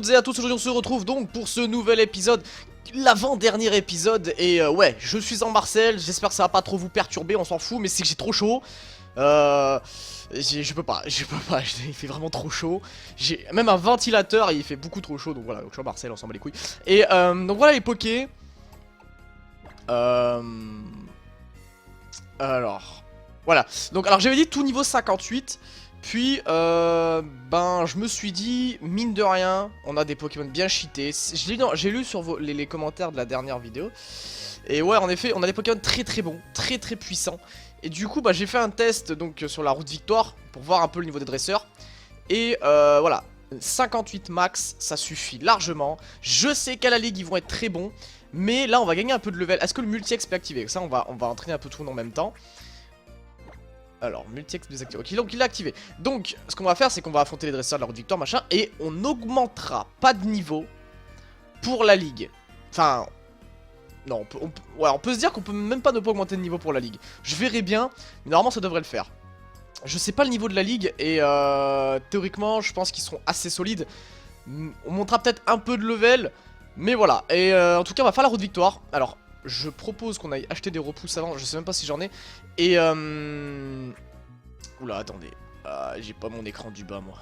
toutes et à tous, aujourd'hui on se retrouve donc pour ce nouvel épisode, l'avant-dernier épisode. Et ouais, je suis en Marseille, j'espère que ça va pas trop vous perturber, on s'en fout, mais c'est que j'ai trop chaud. Je peux pas, il fait vraiment trop chaud. J'ai même un ventilateur et il fait beaucoup trop chaud, donc voilà, donc je suis en Marseille, on s'en bat les couilles. Et donc voilà les pokés. Alors, voilà, donc alors j'avais dit tout niveau 58. Puis, ben, je me suis dit, mine de rien, on a des Pokémon bien cheatés. J'ai lu sur les commentaires de la dernière vidéo. Et ouais, en effet, on a des Pokémon très très bons, très très puissants. Et du coup, bah, j'ai fait un test donc sur la route Victoire pour voir un peu le niveau des dresseurs. Et voilà, 58 max, ça suffit largement. Je sais qu'à la ligue, ils vont être très bons. Mais là, on va gagner un peu de level. Est-ce que le multi-X peut activer? Ça, on va entraîner un peu tout en même temps. Alors, multi-X désactivé. Ok, donc il l'a activé. Donc, ce qu'on va faire, c'est qu'on va affronter les dresseurs de la route Victoire, machin, et on n'augmentera pas de niveau pour la ligue. Enfin, non, on peut se dire qu'on peut même pas ne pas augmenter de niveau pour la ligue. Je verrai bien, mais normalement ça devrait le faire. Je sais pas le niveau de la ligue, et théoriquement, je pense qu'ils seront assez solides. On montera peut-être un peu de level, mais voilà. Et en tout cas, on va faire la route Victoire. Alors, je propose qu'on aille acheter des repousses avant, je sais même pas si j'en ai. Et oula, attendez. J'ai pas mon écran du bas, moi.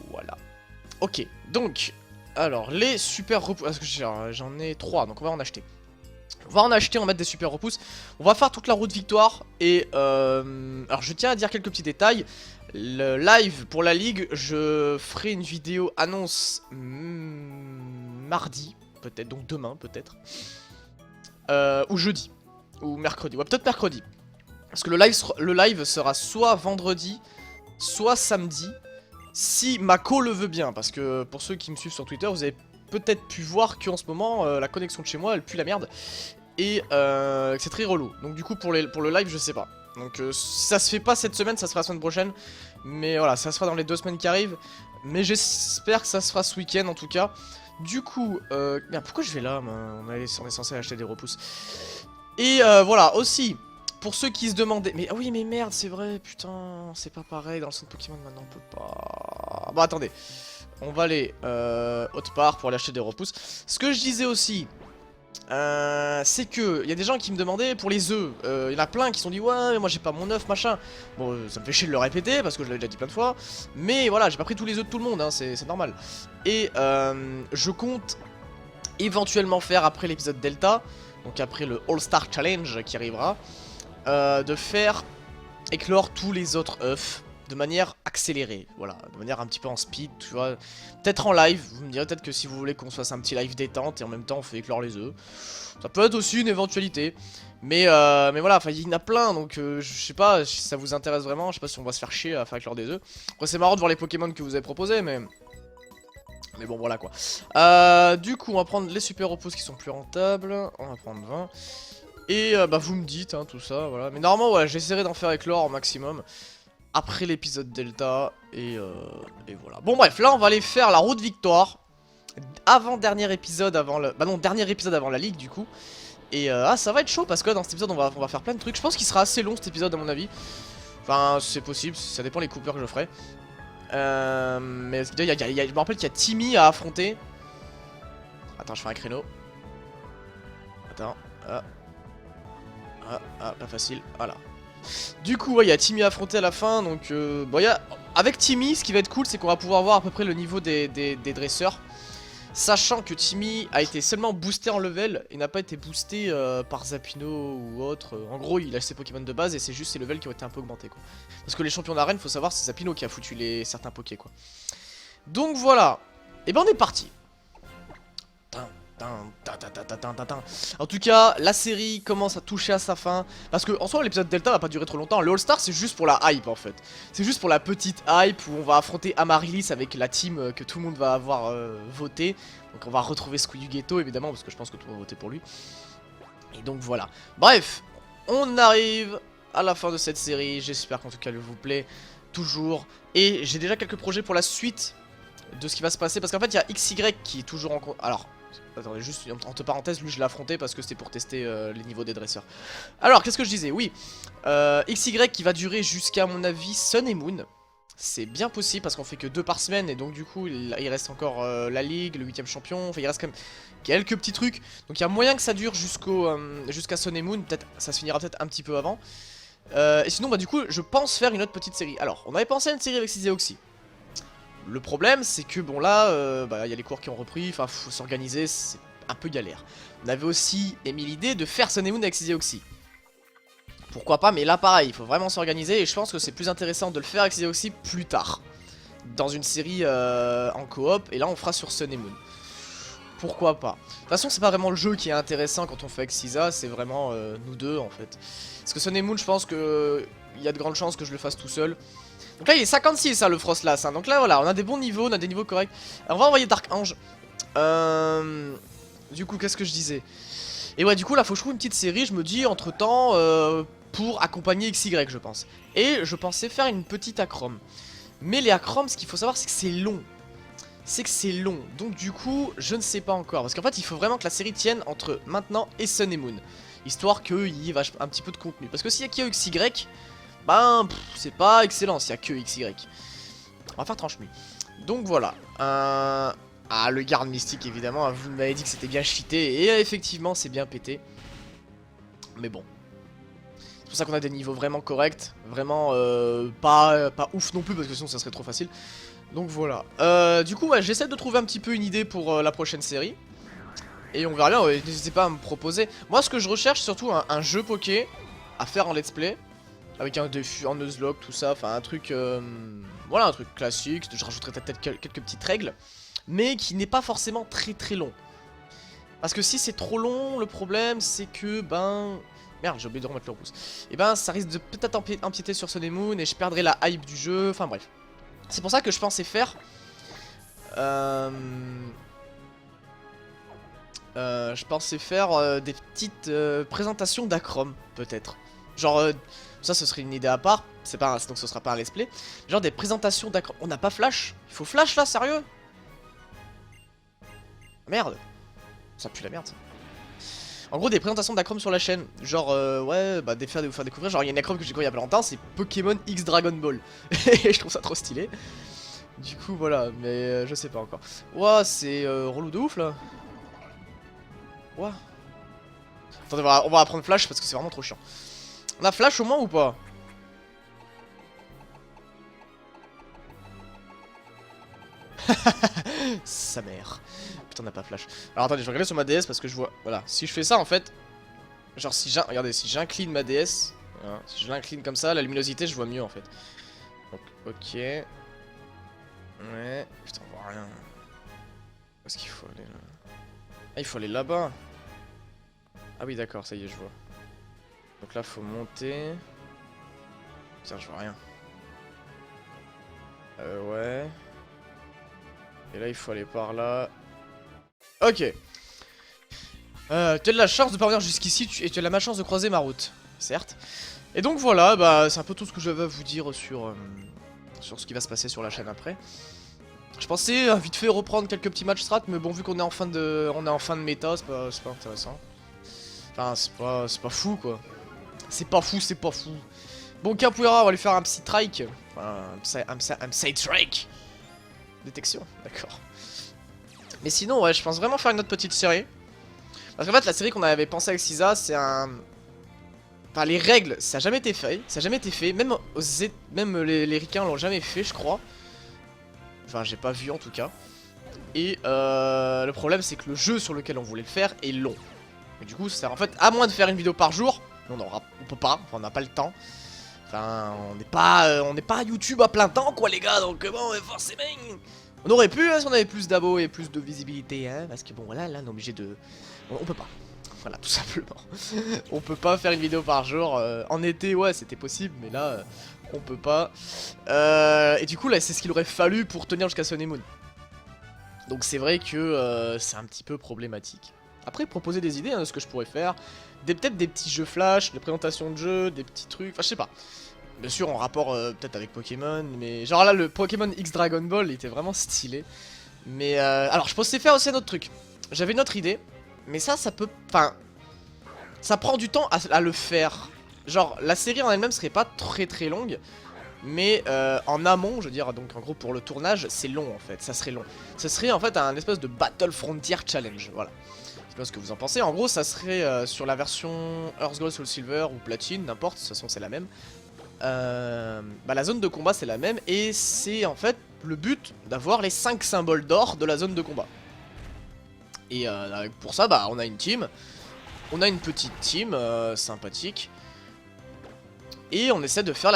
Voilà. Ok, donc, alors, les super repousses. J'en ai 3, donc on va en acheter. On va en acheter, on va mettre des super repousses. On va faire toute la route Victoire. Et alors, je tiens à dire quelques petits détails. Le live pour la ligue, je ferai une vidéo annonce mardi, peut-être, donc demain peut-être, ou jeudi, ou mercredi, ouais peut-être mercredi, parce que le live sera soit vendredi, soit samedi, si Mako le veut bien, parce que pour ceux qui me suivent sur Twitter, vous avez peut-être pu voir qu'en ce moment, la connexion de chez moi, elle pue la merde, et c'est très relou, donc du coup pour le live, je sais pas. Donc si ça se fait pas cette semaine, ça sera la semaine prochaine. Mais voilà, ça sera dans les 2 semaines qui arrivent. Mais j'espère que ça se fera ce week-end en tout cas. Du coup, merde, pourquoi je vais là? On est censé acheter des repousses. Et voilà, aussi, pour ceux qui se demandaient... Mais ah oui, mais merde, c'est vrai, putain, c'est pas pareil dans le centre Pokémon maintenant, on peut pas... Bon, attendez, on va aller autre part pour aller acheter des repousses. Ce que je disais aussi... c'est que il y a des gens qui me demandaient pour les œufs. Il y en a plein qui se sont dit ouais mais moi j'ai pas mon œuf machin. Bon ça me fait chier de le répéter parce que je l'avais déjà dit plein de fois. Mais voilà, j'ai pas pris tous les œufs de tout le monde hein, c'est normal. Et je compte éventuellement faire après l'épisode Delta, donc après le All Star Challenge qui arrivera, de faire éclore tous les autres œufs de manière accélérée, voilà, de manière un petit peu en speed, tu vois, peut-être en live, vous me direz peut-être que si vous voulez qu'on fasse un petit live détente et en même temps on fait éclore les œufs, ça peut être aussi une éventualité, mais voilà, enfin il y en a plein, donc je sais pas si ça vous intéresse vraiment, je sais pas si on va se faire chier à faire éclore des œufs, après c'est marrant de voir les Pokémon que vous avez proposés, mais bon voilà quoi. Du coup on va prendre les super repos qui sont plus rentables, on va prendre 20. Et bah vous me dites hein, tout ça, voilà. Mais normalement ouais, j'essaierai d'en faire éclore au maximum après l'épisode Delta, et voilà. Bon bref, là on va aller faire la route Victoire. Avant-dernier épisode avant le... Bah non, dernier épisode avant la ligue du coup. Et ça va être chaud parce que là, dans cet épisode on va faire plein de trucs. Je pense qu'il sera assez long cet épisode à mon avis. Enfin c'est possible, ça dépend les coupures que je ferai. Mais je me rappelle qu'il y a Timmy à affronter. Attends, je fais un créneau. Attends, pas facile, voilà. Du coup, ouais, il y a Timmy à affronter à la fin, donc bon, avec Timmy, ce qui va être cool, c'est qu'on va pouvoir voir à peu près le niveau des dresseurs. Sachant que Timmy a été seulement boosté en level et n'a pas été boosté par Zapino ou autre. En gros, il a ses Pokémon de base et c'est juste ses levels qui ont été un peu augmentés, quoi. Parce que les champions d'arène, faut savoir, c'est Zapino qui a foutu certains Pokés, quoi. Donc voilà, et ben on est parti. En tout cas, la série commence à toucher à sa fin. Parce que en soi, l'épisode Delta va pas durer trop longtemps. Le All-Star, c'est juste pour la hype en fait. C'est juste pour la petite hype où on va affronter Amaryllis avec la team que tout le monde va avoir voté. Donc on va retrouver Squidughetto évidemment, parce que je pense que tout le monde va voter pour lui. Et donc voilà. Bref, on arrive à la fin de cette série. J'espère qu'en tout cas, elle vous plaît toujours. Et j'ai déjà quelques projets pour la suite de ce qui va se passer. Parce qu'en fait, il y a XY qui est toujours en... Alors... Attendez, juste entre parenthèses, lui je l'ai affronté parce que c'était pour tester les niveaux des dresseurs. Alors, qu'est-ce que je disais? Oui, XY qui va durer jusqu'à mon avis Sun et Moon. C'est bien possible parce qu'on fait que 2 par semaine et donc du coup il reste encore la ligue, le 8ème champion, enfin il reste quand même quelques petits trucs. Donc il y a moyen que ça dure jusqu'à Sun et Moon, peut-être ça se finira peut-être un petit peu avant. Et sinon bah du coup je pense faire une autre petite série. Alors on avait pensé à une série avec Ciséoxy. Le problème c'est que bon là bah, y a les cours qui ont repris, enfin faut s'organiser, c'est un peu galère. On avait aussi émis l'idée de faire Sun et Moon avec Ciséoxy. Pourquoi pas, mais là pareil, il faut vraiment s'organiser et je pense que c'est plus intéressant de le faire avec Ciséoxy plus tard. Dans une série en coop, et là on fera sur Sun et Moon. Pourquoi pas. De toute façon c'est pas vraiment le jeu qui est intéressant quand on fait avec Ciza, c'est vraiment nous deux en fait. Parce que Sun et Moon je pense que il y a de grandes chances que je le fasse tout seul. Donc là il est 56 hein, le Frostlass, hein. Donc là voilà, on a des bons niveaux, on a des niveaux corrects. Alors on va envoyer Dark Ange. Du coup qu'est-ce que je disais? Et ouais du coup là faut que je trouve une petite série, je me dis entre temps pour accompagner XY je pense. Et je pensais faire une petite acrom. Mais les acroms, ce qu'il faut savoir c'est que c'est long. C'est que c'est long, donc du coup je ne sais pas encore. Parce qu'en fait il faut vraiment que la série tienne entre maintenant et Sun et Moon. Histoire qu'il y ait un petit peu de contenu. Parce que s'il y a que XY, ben c'est pas excellent s'il y a que XY. On va faire tranche nuit. Donc voilà. Ah le garde mystique évidemment, vous m'avez dit que c'était bien cheaté. Et effectivement c'est bien pété. Mais bon. C'est pour ça qu'on a des niveaux vraiment corrects. Vraiment pas ouf non plus parce que sinon ça serait trop facile. Donc voilà. Du coup ouais, j'essaie de trouver un petit peu une idée pour la prochaine série. Et on verra bien, ouais, n'hésitez pas à me proposer. Moi ce que je recherche surtout un jeu poké à faire en let's play. Avec un défi, un nuzlocke, tout ça, enfin un truc... voilà, un truc classique, je rajouterai peut-être quelques petites règles. Mais qui n'est pas forcément très très long. Parce que si c'est trop long, le problème c'est que, ben... Merde, j'ai oublié de remettre le rousse. Et ben ça risque de peut-être empiéter sur Sun et Moon et je perdrai la hype du jeu, enfin bref. C'est pour ça que je pensais faire... je pensais faire des petites présentations d'Acrom, peut-être. Genre, ça ce serait une idée à part, c'est pas donc ce sera pas un let's play. Genre des présentations d'Acrom. On n'a pas Flash? Il faut Flash là, sérieux? Merde. Ça pue la merde ça. En gros des présentations d'Acrom sur la chaîne. Genre ouais, bah vous faire découvrir. Genre il y a une Acrom que j'ai découvert il y a pas longtemps, c'est Pokémon X Dragon Ball. Et je trouve ça trop stylé. Du coup voilà, mais je sais pas encore. Ouah, c'est relou de ouf là. Ouah. Attendez, on va apprendre Flash parce que c'est vraiment trop chiant. On a Flash au moins ou pas? Sa mère. Putain, on n'a pas Flash. Alors attendez, je vais regarder sur ma DS parce que je vois... Voilà, si je fais ça en fait... Genre si regardez, si j'incline ma DS... Voilà, si je l'incline comme ça, la luminosité, je vois mieux en fait. Donc, ok. Ouais. Putain, on voit rien. Où est-ce qu'il faut aller là? Ah, il faut aller là-bas. Ah oui, d'accord, ça y est, je vois. Donc là, faut monter. Putain, je vois rien. Ouais. Et là, il faut aller par là. Ok. Tu as de la chance de parvenir jusqu'ici et tu as la malchance de croiser ma route. Certes. Et donc voilà, bah c'est un peu tout ce que j'avais à vous dire sur ce qui va se passer sur la chaîne après. Je pensais vite fait reprendre quelques petits matchs strat, mais bon, vu qu'on est en fin de méta, c'est pas intéressant. Enfin, c'est pas fou quoi. C'est pas fou, c'est pas fou. Bon, Capoeira, on va lui faire un petit trike. Enfin, un side trike. Détection, d'accord. Mais sinon, ouais, je pense vraiment faire une autre petite série. Parce qu'en fait, la série qu'on avait pensé avec Ciza, c'est un... Enfin, les règles, ça n'a jamais été fait. Ça n'a jamais été fait. Même les ricains l'ont jamais fait, je crois. Enfin, j'ai pas vu en tout cas. Et le problème, c'est que le jeu sur lequel on voulait le faire est long. Et du coup, en fait, à moins de faire une vidéo par jour, on peut pas, enfin, on n'a pas le temps. Enfin, on n'est pas à YouTube à plein temps, quoi, les gars. Donc bon, forcément, on aurait pu, hein, si on avait plus d'abos et plus de visibilité, hein. Parce que bon, voilà, là, on est obligé de... On peut pas. Voilà, tout simplement. On peut pas faire une vidéo par jour. En été, ouais, c'était possible, mais là, on peut pas. Et du coup, là, c'est ce qu'il aurait fallu pour tenir jusqu'à Sun et Moon. Donc c'est vrai que c'est un petit peu problématique. Après, proposer des idées hein, de ce que je pourrais faire. Peut-être des petits jeux flash, des présentations de jeux, des petits trucs, enfin je sais pas. Bien sûr en rapport peut-être avec Pokémon, mais genre là le Pokémon X Dragon Ball il était vraiment stylé. Mais alors je pensais faire aussi un autre truc. j'avais une autre idée. Mais ça peut... Enfin... Ça prend du temps à le faire. Genre, la série en elle-même serait pas très longue. Mais en amont, je veux dire, donc en gros pour le tournage, c'est long en fait, ça serait long. Ça serait en fait un espèce de Battle Frontier Challenge, voilà. Je sais pas ce que vous en pensez, en gros ça serait sur la version Earth Gold, Soul Silver ou Platine, n'importe, de toute façon c'est la même. Bah, la zone de combat c'est la même et c'est en fait le but d'avoir les 5 symboles d'or de la zone de combat. Et pour ça, bah on a une team, on a une petite team sympathique. Et on essaie de faire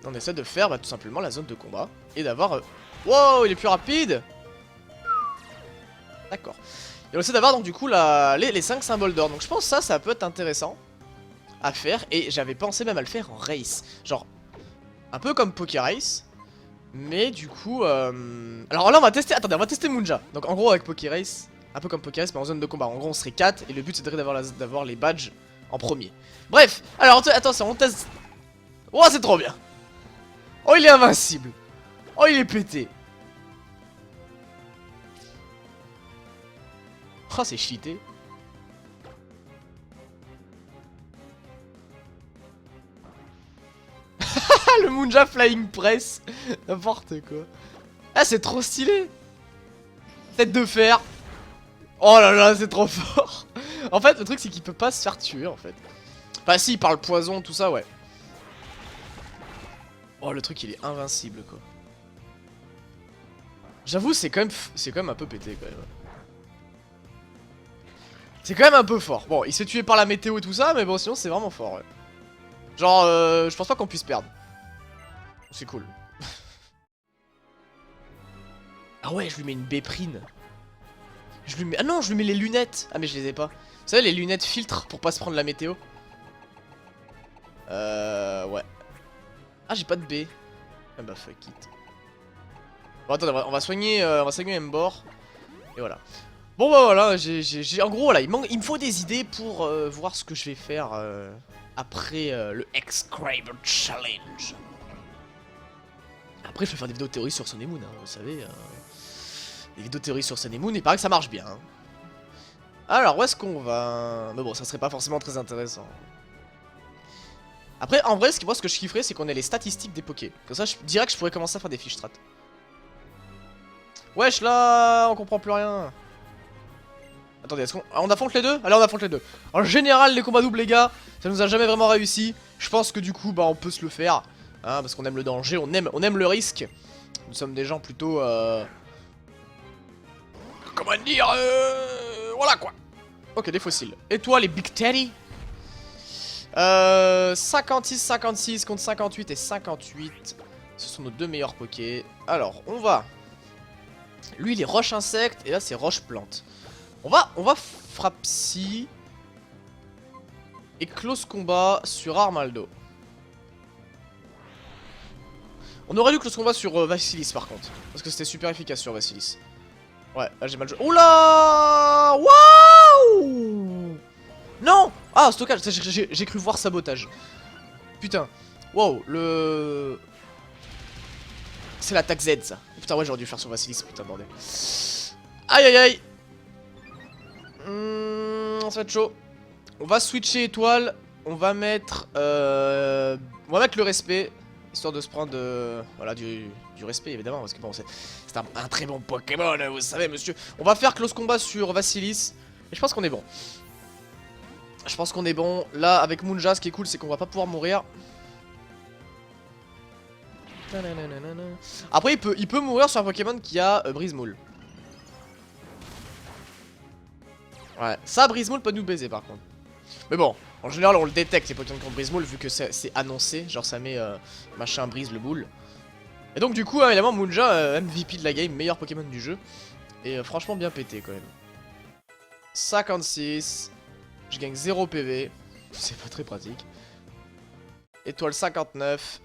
on essaie de faire tout simplement la zone de combat. Et d'avoir... Wow, il est plus rapide. D'accord. Et on essaie d'avoir donc du coup les 5 symboles d'or. Donc je pense que ça peut être intéressant à faire. Et j'avais pensé même à le faire en race. Genre, un peu comme Poké Race. Mais du coup... Alors là on va tester... Attendez, on va tester Munja. Donc en gros avec Poké Race, un peu comme Poké Race mais en zone de combat. En gros on serait 4 et le but c'est d'avoir les badges en premier. Bref, alors attention, on teste. Oh, c'est trop bien. Oh, il est invincible. Oh, il est pété. Oh, c'est cheaté. Le Munja Flying Press. N'importe quoi. Ah, c'est trop stylé. Tête de fer. Oh là là, c'est trop fort. En fait, le truc, c'est qu'il peut pas se faire tuer, en fait. Bah si, par le poison, tout ça, ouais. Oh, le truc, il est invincible, quoi. J'avoue, c'est quand même un peu pété, quand même. C'est quand même un peu fort. Bon, il se fait tuer par la météo et tout ça, mais bon, sinon, c'est vraiment fort, ouais. Genre, je pense pas qu'on puisse perdre. C'est cool. Ah ouais, je lui mets une béprine. Je lui mets... Ah non, je lui mets les lunettes. Ah, mais je les ai pas. Vous savez, les lunettes filtres pour pas se prendre la météo. Ouais. Ah, j'ai pas de B. Ah bah fuck it. Bon, attendez, on va soigner Mbor. Et voilà. Bon bah voilà, en gros voilà, il me faut des idées pour voir ce que je vais faire après le X-Craber Challenge. Après je vais faire des vidéos de théorie sur Sun et Moon, hein, vous savez. Des vidéos de théorie sur Sun et Moon, il paraît que ça marche bien. Hein. Alors où est-ce qu'on va... Mais bon, ça serait pas forcément très intéressant. Après, en vrai, moi ce que je kifferais, c'est qu'on ait les statistiques des Pokés. Comme ça, je dirais que je pourrais commencer à faire des fiches strat. Wesh là, on comprend plus rien. Attendez, est-ce on affronte les deux? Allez, on affronte les deux. En général, les combats doubles, les gars, ça nous a jamais vraiment réussi. Je pense que du coup, bah, on peut se le faire. Hein, parce qu'on aime le danger, on aime le risque. Nous sommes des gens plutôt... Comment dire voilà quoi. Ok, des fossiles. Et toi, les Big Teddy 56 contre 58 et 58. Ce sont nos deux meilleurs pokés. Alors, on va... Lui, il est roche insecte et là, c'est roche plante. On va Frapsy et close combat sur Armaldo. On aurait dû close combat sur Vassilis par contre. Parce que c'était super efficace sur Vassilis. Ouais, là j'ai mal joué. Oula! Waouh! Non! Ah, stockage, j'ai cru voir sabotage. Putain. Wow, le... C'est l'attaque Z ça. Putain, ouais, j'aurais dû faire sur Vassilis, putain, bordel. Aïe aïe aïe! Ça va être chaud. On va switcher étoile. On va mettre le respect. Histoire de se prendre voilà, du respect évidemment. Parce que bon, c'est un très bon Pokémon, vous savez monsieur. On va faire close combat sur Vassilis. Et je pense qu'on est bon. Je pense qu'on est bon. Là avec Munja, ce qui est cool c'est qu'on va pas pouvoir mourir. Après il peut mourir sur un Pokémon qui a Brise-Moule. Ouais, ça Brise-Moule peut nous baiser par contre. Mais bon, en général on le détecte les Pokémon contre Brise-Moule vu que c'est annoncé. Genre ça met machin brise le boule. Et donc du coup évidemment Munja MVP de la game, meilleur Pokémon du jeu. Et franchement bien pété quand même. 56. Je gagne 0 PV. C'est pas très pratique. Étoile 59.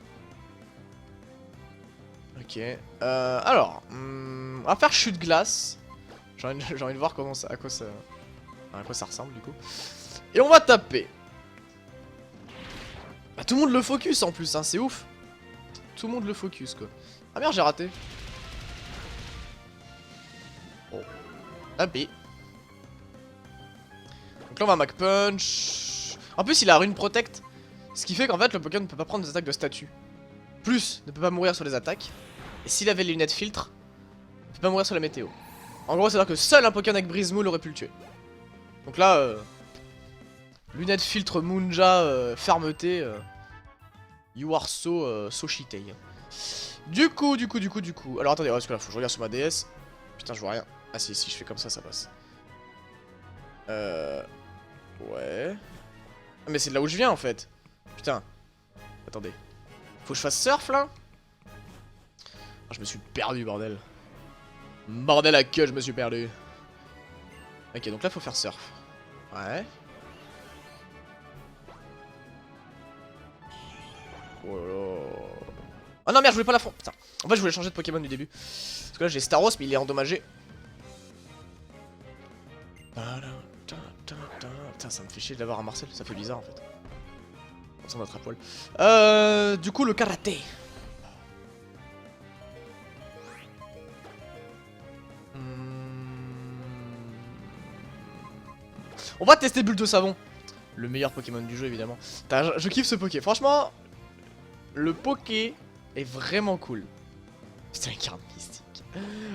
Ok. Alors, on va faire chute glace. J'ai envie de voir comment ça, à quoi ça ressemble du coup. Et on va taper. Bah, tout le monde le focus en plus, hein, c'est ouf. Tout le monde le focus quoi. Ah merde, j'ai raté. Oh. A B. Donc là on va Mach Punch. En plus il a Rune Protect. Ce qui fait qu'en fait le Pokémon ne peut pas prendre des attaques de statut. Plus ne peut pas mourir sur les attaques. Et s'il avait les lunettes filtre, il ne peut pas mourir sur la météo. En gros c'est à dire que seul un Pokémon avec Brise Moule aurait pu le tuer. Donc là lunettes filtre Munja fermeté. You are so cheaté. Du coup. Alors attendez, parce que là faut que je regarde sur ma DS. Putain je vois rien. Ah si je fais comme ça passe. Ouais. Ah, mais c'est de là où je viens en fait. Putain. Attendez. Faut que je fasse surf là. Ah, je me suis perdu bordel. Bordel à queue je me suis perdu. Ok donc là faut faire surf. Ouais. Oh là là. Oh non merde je voulais pas la fond. Putain. En fait je voulais changer de Pokémon du début. Parce que là j'ai Staros mais il est endommagé. Putain ça me fait chier d'avoir un Marcel, ça fait bizarre en fait. On s'en attrape poil. Du coup le karaté. On va tester Bulle de Savon. Le meilleur Pokémon du jeu évidemment. Je kiffe ce Poké. Franchement, le Poké est vraiment cool. Putain, une carte mystique.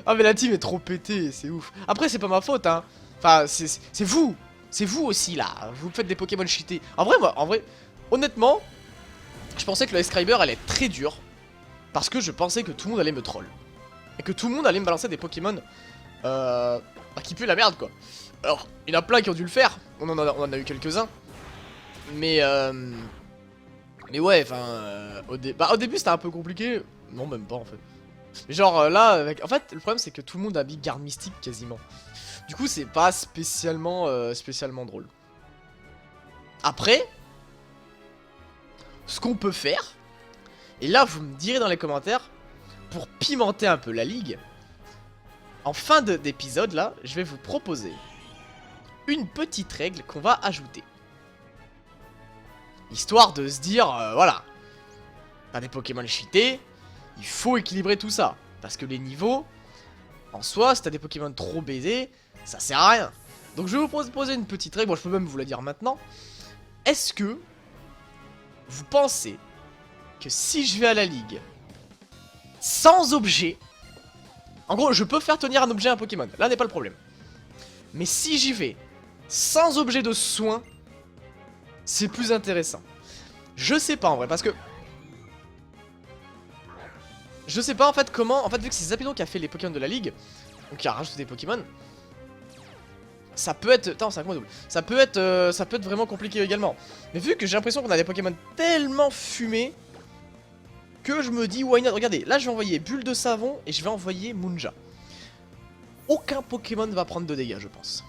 Ah mais la team est trop pétée, c'est ouf. Après c'est pas ma faute hein. Enfin c'est vous. C'est vous aussi là. Vous faites des Pokémon cheatés. En vrai, honnêtement, je pensais que le Escriber allait être très dur. Parce que je pensais que tout le monde allait me troll. Et que tout le monde allait me balancer des Pokémon qui puent la merde quoi. Alors, il y en a plein qui ont dû le faire. On en a eu quelques-uns. Mais ouais, enfin, au début c'était un peu compliqué. Non, même pas en fait. Mais genre là, en fait, le problème c'est que tout le monde habille garde mystique quasiment. Du coup, c'est pas spécialement drôle. Après, ce qu'on peut faire, et là vous me direz dans les commentaires, pour pimenter un peu la ligue, en fin d'épisode là, je vais vous proposer une petite règle qu'on va ajouter. Histoire de se dire, voilà, t'as des Pokémon cheatés, il faut équilibrer tout ça. Parce que les niveaux, en soi, si t'as des Pokémon trop baisés, ça sert à rien. Donc je vais vous proposer une petite règle, bon je peux même vous la dire maintenant. Est-ce que vous pensez que si je vais à la ligue sans objet, en gros je peux faire tenir un objet à un Pokémon, là n'est pas le problème. Mais si j'y vais sans objet de soin, c'est plus intéressant. Je sais pas en vrai, parce que je sais pas en fait comment, en fait vu que c'est Zapino qui a fait les Pokémon de la ligue, donc qui a rajouté des Pokémon, ça peut être, attends c'est un combo double, ça peut être vraiment compliqué également. Mais vu que j'ai l'impression qu'on a des Pokémon tellement fumés, que je me dis why not. Regardez, là je vais envoyer Bulle de Savon et je vais envoyer Munja. Aucun Pokémon ne va prendre de dégâts je pense.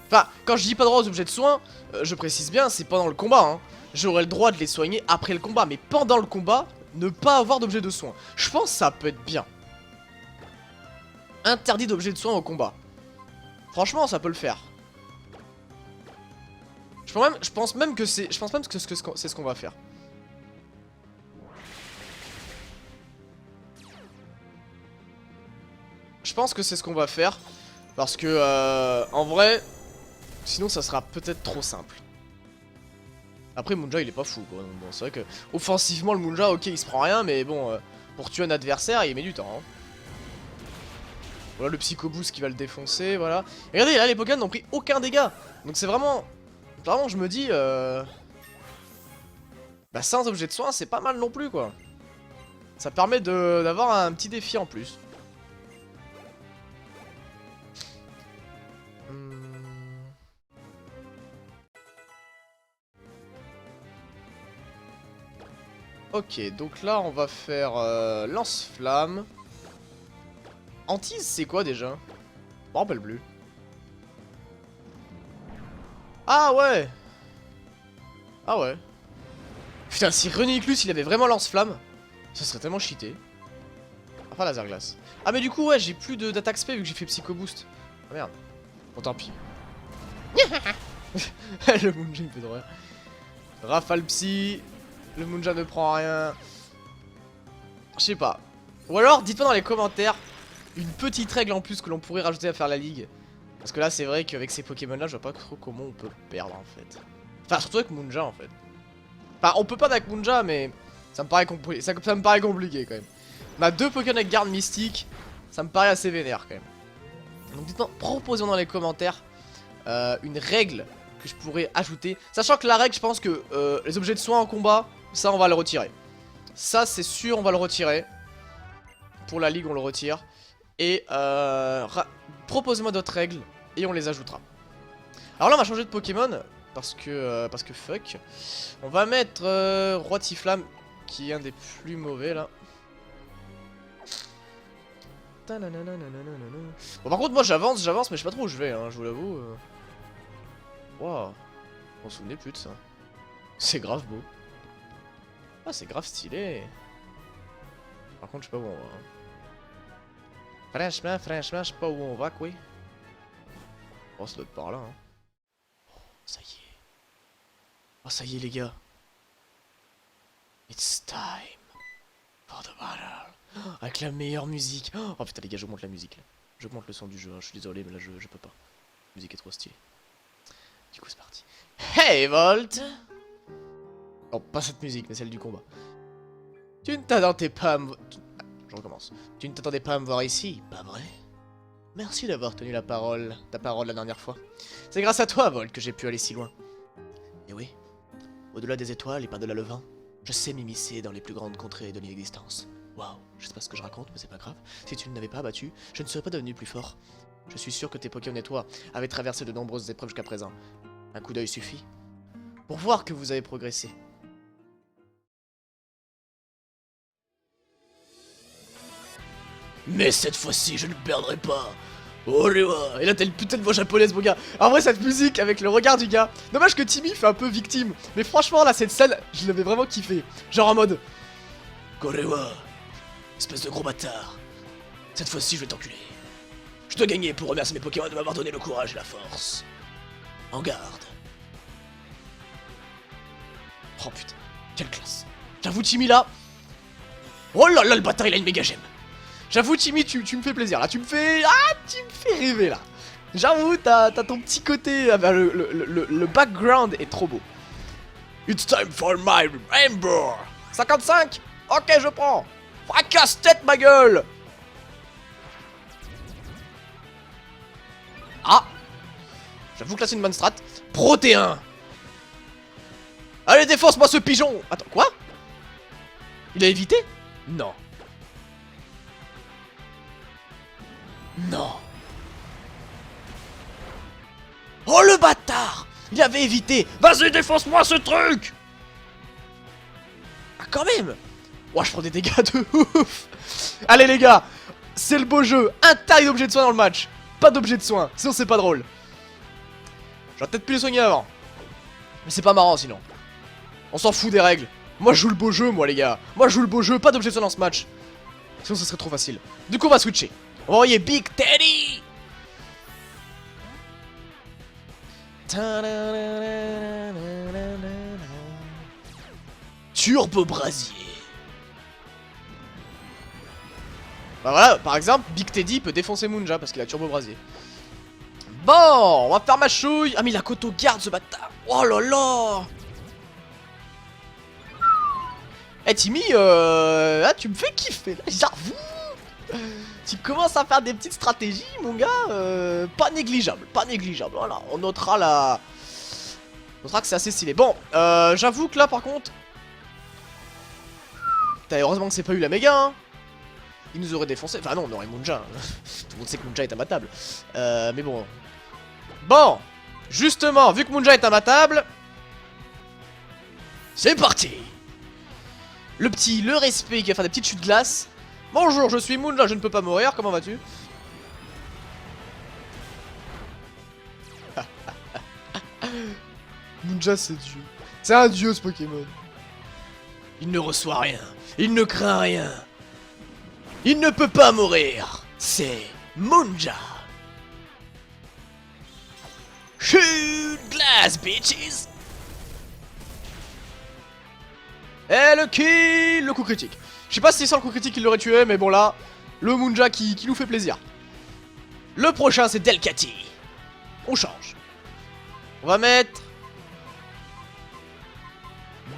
Enfin, quand je dis pas droit aux objets de soins, je précise bien, c'est pendant le combat hein. J'aurai le droit de les soigner après le combat, mais pendant le combat, ne pas avoir d'objet de soins. Je pense que ça peut être bien. Interdit d'objet de soins au combat. Franchement, ça peut le faire. Je pense même que c'est ce qu'on va faire. Je pense que c'est ce qu'on va faire. Parce que, en vrai, sinon ça sera peut-être trop simple. Après Munja il est pas fou quoi, bon, c'est vrai que offensivement le Munja ok il se prend rien mais bon pour tuer un adversaire il met du temps hein. Voilà le Psycho Boost qui va le défoncer, voilà. Et regardez là les Pokémon n'ont pris aucun dégât. Donc c'est vraiment je me dis bah sans objet de soin c'est pas mal non plus quoi. Ça permet d'avoir un petit défi en plus. Ok, donc là on va faire lance-flamme. Antise c'est quoi déjà? Je me rappelle plus. Ah ouais. Ah ouais. Putain si Reniclus il avait vraiment lance-flamme, ça serait tellement cheaté. Enfin laser glace. Ah mais du coup ouais j'ai plus d'attaque spé vu que j'ai fait Psycho Boost. Ah merde. Bon tant pis. Le Munja il me fait de rire. Rafale Psy. Le Munja ne prend rien. Je sais pas. Ou alors dites-moi dans les commentaires une petite règle en plus que l'on pourrait rajouter à faire la ligue. Parce que là c'est vrai qu'avec ces Pokémon là je vois pas trop comment on peut perdre en fait. Enfin surtout avec Munja en fait. Enfin on peut pas avec Munja mais ça me paraît compliqué, ça me paraît compliqué quand même. On a 2 Pokémon avec garde mystique, ça me paraît assez vénère quand même. Donc dites-moi, proposez dans les commentaires une règle que je pourrais ajouter. Sachant que la règle je pense que les objets de soins en combat, ça on va le retirer. Ça c'est sûr on va le retirer. Pour la ligue on le retire. Et proposez-moi d'autres règles et on les ajoutera. Alors là on va changer de Pokémon parce que fuck. On va mettre Roi Tiflam qui est un des plus mauvais là. Bon par contre moi j'avance mais je sais pas trop où je vais hein, je vous l'avoue. Waouh, on se souvenait plus de ça. C'est grave beau. Ah c'est grave stylé. Par contre je sais pas où on va. Franchement, je sais pas où on va quoi. Oh ça doit être par là hein. Oh ça y est. Oh ça y est les gars. It's time for the battle. Avec la meilleure musique. Oh putain les gars j'augmente la musique là. J'augmente le son du jeu hein. Je suis désolé mais là je peux pas. La musique est trop stylée. Du coup c'est parti. Hey Volt. Oh pas cette musique mais celle du combat. Tu ne t'attendais pas à me... Je recommence. Tu ne t'attendais pas à me voir ici, pas vrai? Merci d'avoir tenu ta parole la dernière fois. C'est grâce à toi Volt que j'ai pu aller si loin. Et oui, au-delà des étoiles et par-delà le vent, je sais m'immiscer dans les plus grandes contrées de l'existence. Waouh, je sais pas ce que je raconte, mais c'est pas grave. Si tu ne m'avais pas abattu, je ne serais pas devenu plus fort. Je suis sûr que tes Pokémon et toi avaient traversé de nombreuses épreuves jusqu'à présent. Un coup d'œil suffit pour voir que vous avez progressé. Mais cette fois-ci, je ne perdrai pas. Orewa. Et là, t'as une putain de voix japonaise, mon gars. En vrai, cette musique avec le regard du gars. Dommage que Timmy fait un peu victime. Mais franchement, là, cette scène, je l'avais vraiment kiffé. Genre en mode Korewa, espèce de gros bâtard. Cette fois-ci, je vais t'enculer. Je dois gagner pour remercier mes Pokémon de m'avoir donné le courage et la force. En garde. Oh putain, quelle classe. J'avoue, Timmy là. Oh là là, le bâtard, il a une méga gemme. J'avoue Timmy, tu me fais plaisir là, tu me fais rêver là. J'avoue, t'as ton petit côté, le background est trop beau. It's time for my remember. 55. Ok, je prends. Fracasse tête ma gueule. Ah. J'avoue que là c'est une bonne strat. Protéin. Allez défonce-moi ce pigeon. Attends, quoi? Il a évité? Non. Non. Oh le bâtard. Il avait évité. Vas-y défonce-moi ce truc. Ah quand même. Ouah je prends des dégâts de ouf. Allez les gars. C'est le beau jeu. Un taille d'objets de soin dans le match. Pas d'objets de soin. Sinon c'est pas drôle. J'aurais peut-être pu les soigner avant. Mais c'est pas marrant sinon. On s'en fout des règles. Moi je joue le beau jeu moi les gars. Moi je joue le beau jeu. Pas d'objets de soin dans ce match. Sinon ça serait trop facile. Du coup on va switcher. On va envoyer Big Teddy. Turbo Brasier. Bah voilà, par exemple, Big Teddy peut défoncer Munja parce qu'il a Turbo Brasier. Bon, on va faire ma chouille. Ah mais il a Koto garde ce bâtard. Oh là là. Eh Timmy, ah, tu me fais kiffer là, j'avoue. Tu commences à faire des petites stratégies, mon gars, pas négligeable, pas négligeable. Voilà, on notera la... On notera que c'est assez stylé. Bon, j'avoue que là, par contre... Putain, heureusement que c'est pas eu la méga, hein. Il nous aurait défoncé. Enfin non, on aurait Munja. Tout le monde sait que Munja est imbattable. Mais bon. Bon, justement, vu que Munja est imbattable... C'est parti. Le respect qui va faire des petites chutes de glace. Bonjour, je suis Munja, je ne peux pas mourir, comment vas-tu? Munja c'est Dieu. C'est un dieu ce Pokémon. Il ne reçoit rien, il ne craint rien. Il ne peut pas mourir. C'est Munja. Chute glace, bitches. Et le kill, le coup critique. Je sais pas si sans le coup critique il l'aurait tué, mais bon là, Le Munja qui nous fait plaisir. Le prochain c'est Delcatty. On change. On va mettre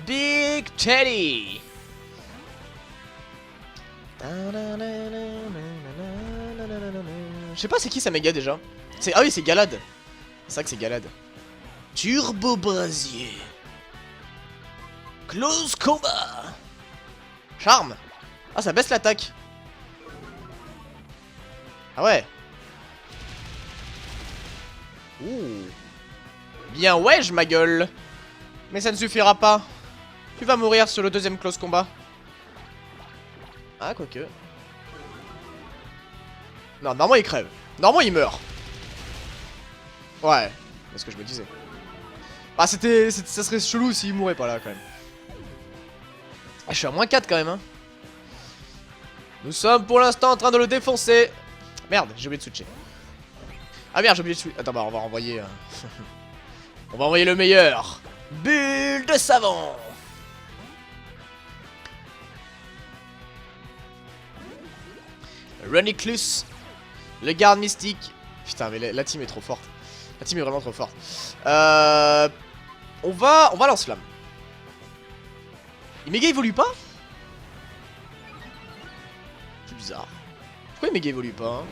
Big Teddy. Je sais pas c'est qui sa méga déjà. Ah oui c'est Galad. C'est vrai que c'est Galad. Turbo Brasier. Close combat. Charme. Ah ça baisse l'attaque. Ah ouais. Ouh. Bien wesh ma gueule. Mais ça ne suffira pas. Tu vas mourir sur le deuxième close combat. Ah quoique. Non normalement il crève. Normalement il meurt. Ouais. C'est ce que je me disais. Ah ça serait chelou s'il mourait pas là quand même. Ah je suis à moins 4 quand même hein. Nous sommes pour l'instant en train de le défoncer. Merde j'ai oublié de switcher. Ah merde j'ai oublié de switcher. Attends bah on va renvoyer on va envoyer le meilleur. Bulle de savon. Reniclus. Le garde mystique. Putain mais la team est trop forte. La team est vraiment trop forte. On va lance-flamme. Il méga évolue pas? C'est bizarre. Pourquoi il méga évolue pas hein?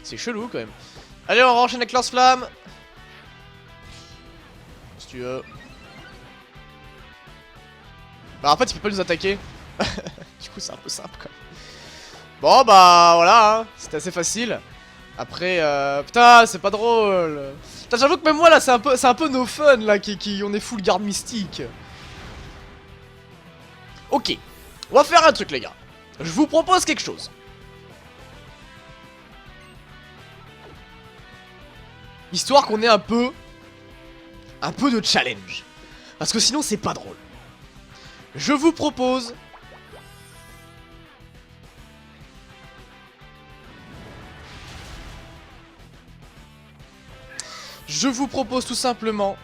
C'est chelou quand même. Allez on enchaîne avec lance-flamme. Si tu veux. Bah en fait il peut pas nous attaquer. Du coup c'est un peu simple quand même. Bon bah voilà hein. C'était assez facile. Après putain c'est pas drôle. Putain j'avoue que même moi là c'est un peu no fun là on est full garde mystique. Ok. On va faire un truc les gars. Je vous propose quelque chose. Histoire qu'on ait un peu de challenge. Parce que sinon c'est pas drôle. Je vous propose tout simplement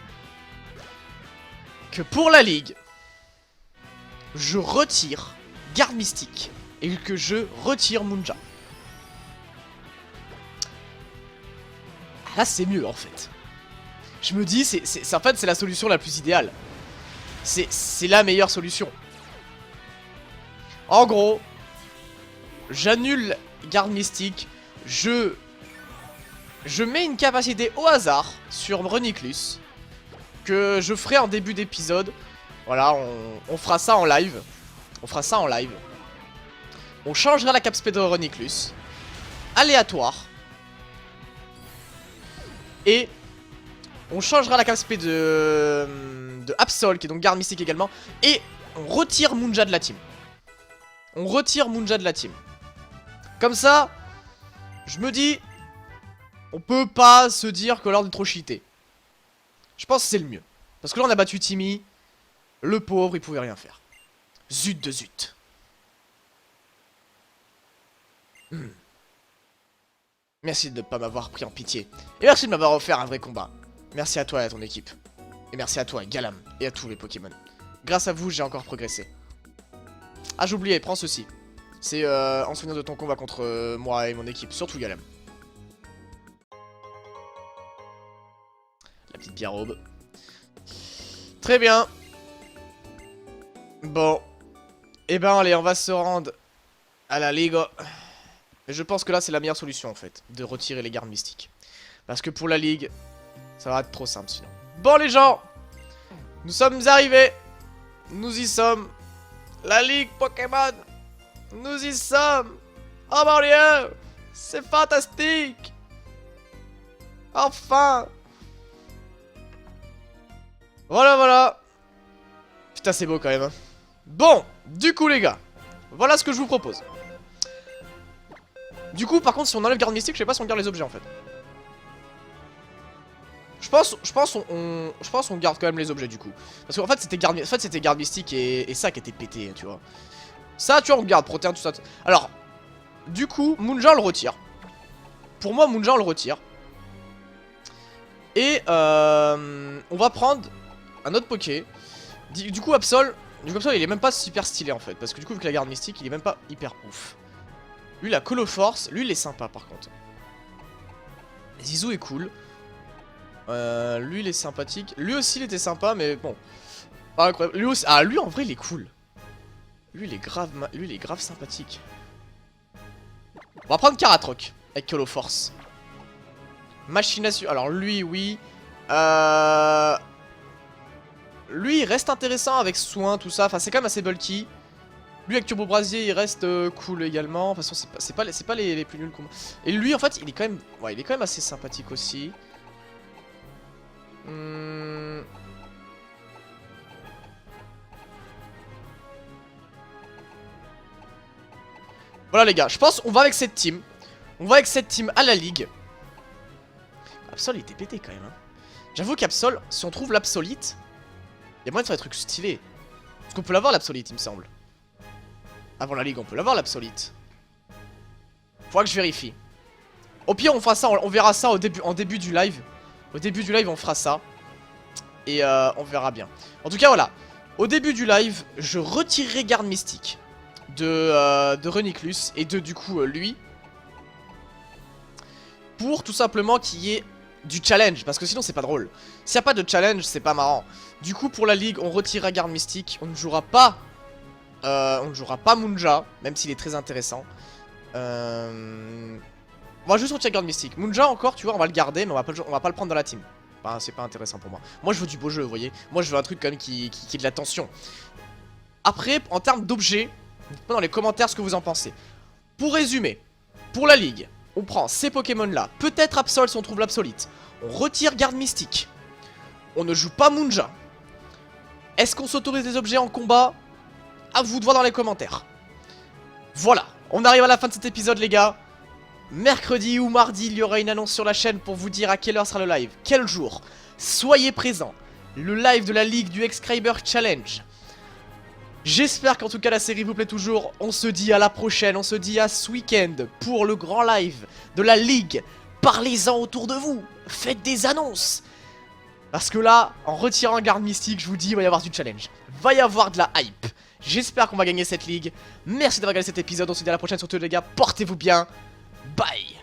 que pour la ligue, je retire garde mystique et que je retire Munja. Là c'est mieux en fait. Je me dis en fait c'est la solution la plus idéale. C'est la meilleure solution. En gros, j'annule garde mystique, je mets une capacité au hasard sur Reniclus que je ferai en début d'épisode. Voilà, on fera ça en live. On changera la capacité de Reniclus. Aléatoire. Et on changera la capacité de Absol, qui est donc garde mystique également. Et on retire Munja de la team. Comme ça, je me dis, on peut pas se dire que l'ordre est trop cheaté. Je pense que c'est le mieux. Parce que là on a battu Timmy. Le pauvre il pouvait rien faire. Zut de zut. Merci de ne pas m'avoir pris en pitié. Et merci de m'avoir offert un vrai combat. Merci à toi et à ton équipe. Et merci à toi, Galam, et à tous les Pokémon. Grâce à vous, j'ai encore progressé. Ah, j'ai oublié, prends ceci. C'est en souvenir de ton combat contre moi et mon équipe, surtout Galam. La petite biarobe. Très bien. Bon. Eh ben, allez, on va se rendre à la Ligue. Mais je pense que là, c'est la meilleure solution, en fait, de retirer les gardes mystiques. Parce que pour la Ligue, ça va être trop simple, sinon. Bon, les gens, nous sommes arrivés. Nous y sommes. La Ligue Pokémon. Nous y sommes. Oh mon Dieu, c'est fantastique. Enfin. Voilà, voilà. Putain, c'est beau quand même. Hein. Bon, du coup, les gars, voilà ce que je vous propose. Du coup, par contre, si on enlève garde mystique, je sais pas si on garde les objets en fait. Je pense on garde quand même les objets du coup. Parce qu'en fait, c'était garde mystique et ça qui était pété, tu vois. Ça, tu vois, on garde, protéine, tout ça. Alors, du coup, Munja, on le retire. Pour moi, Munja, on le retire. Et on va prendre un autre Poké. Du coup, Absol, Du coup, Absol, il est même pas super stylé en fait. Parce que du coup, vu que la garde mystique, il est même pas hyper ouf. Lui, la Colo Force, lui, il est sympa par contre. Zizou est cool. Lui, il est sympathique. Lui aussi, il était sympa, mais bon. Pas incroyable. Lui aussi... Ah, lui, en vrai, il est cool. Lui, il est grave sympathique. On va prendre Karatroc avec Colo Force. Machination. Alors, lui, oui. Lui, il reste intéressant avec soin, tout ça. Enfin, c'est quand même assez bulky. Lui, avec Turbo Brasier, il reste cool également. De toute façon, c'est pas les plus nuls. Et lui, en fait, il est quand même... Ouais, il est quand même assez sympathique aussi. Voilà, les gars. Je pense qu'on va avec cette team. On va avec cette team à la ligue. Absol, il était pété quand même. Hein. J'avoue qu'Absol, si on trouve l'Absolite, il y a moyen de faire des trucs stylés. Parce qu'on peut l'avoir l'Absolite, il me semble. Avant la ligue, on peut l'avoir l'Absolite. Faudra que je vérifie. Au pire, on fera ça, on verra ça en début du live. Au début du live, on fera ça. Et on verra bien. En tout cas, voilà. Au début du live, je retirerai garde mystique de Reniclus et de du coup lui. Pour tout simplement qu'il y ait du challenge, parce que sinon c'est pas drôle. S'il n'y a pas de challenge, c'est pas marrant. Du coup, pour la ligue, on retirera garde mystique. On ne jouera pas Munja, même s'il est très intéressant. On va juste retirer garde mystique. Munja encore, tu vois, on va le garder, mais on va pas le prendre dans la team. Enfin, c'est pas intéressant pour moi. Moi, je veux du beau jeu, vous voyez. Moi, je veux un truc quand même qui ait de la tension. Après, en termes d'objets, dites-moi dans les commentaires ce que vous en pensez. Pour résumer, pour la ligue, on prend ces Pokémon là. Peut-être Absol si on trouve l'Absolite. On retire garde mystique. On ne joue pas Munja. Est-ce qu'on s'autorise des objets en combat? À vous de voir dans les commentaires. Voilà, on arrive à la fin de cet épisode, les gars. Mercredi ou mardi, il y aura une annonce sur la chaîne pour vous dire à quelle heure sera le live. Quel jour? Soyez présents. Le live de la ligue du Excalibur Challenge. J'espère qu'en tout cas la série vous plaît toujours. On se dit à la prochaine, on se dit à ce week-end pour le grand live de la ligue. Parlez-en autour de vous, faites des annonces. Parce que là, en retirant garde mystique, je vous dis, il va y avoir du challenge. Va y avoir de la hype. J'espère qu'on va gagner cette ligue. Merci d'avoir regardé cet épisode, on se dit à la prochaine, surtout les gars, portez-vous bien. Bye.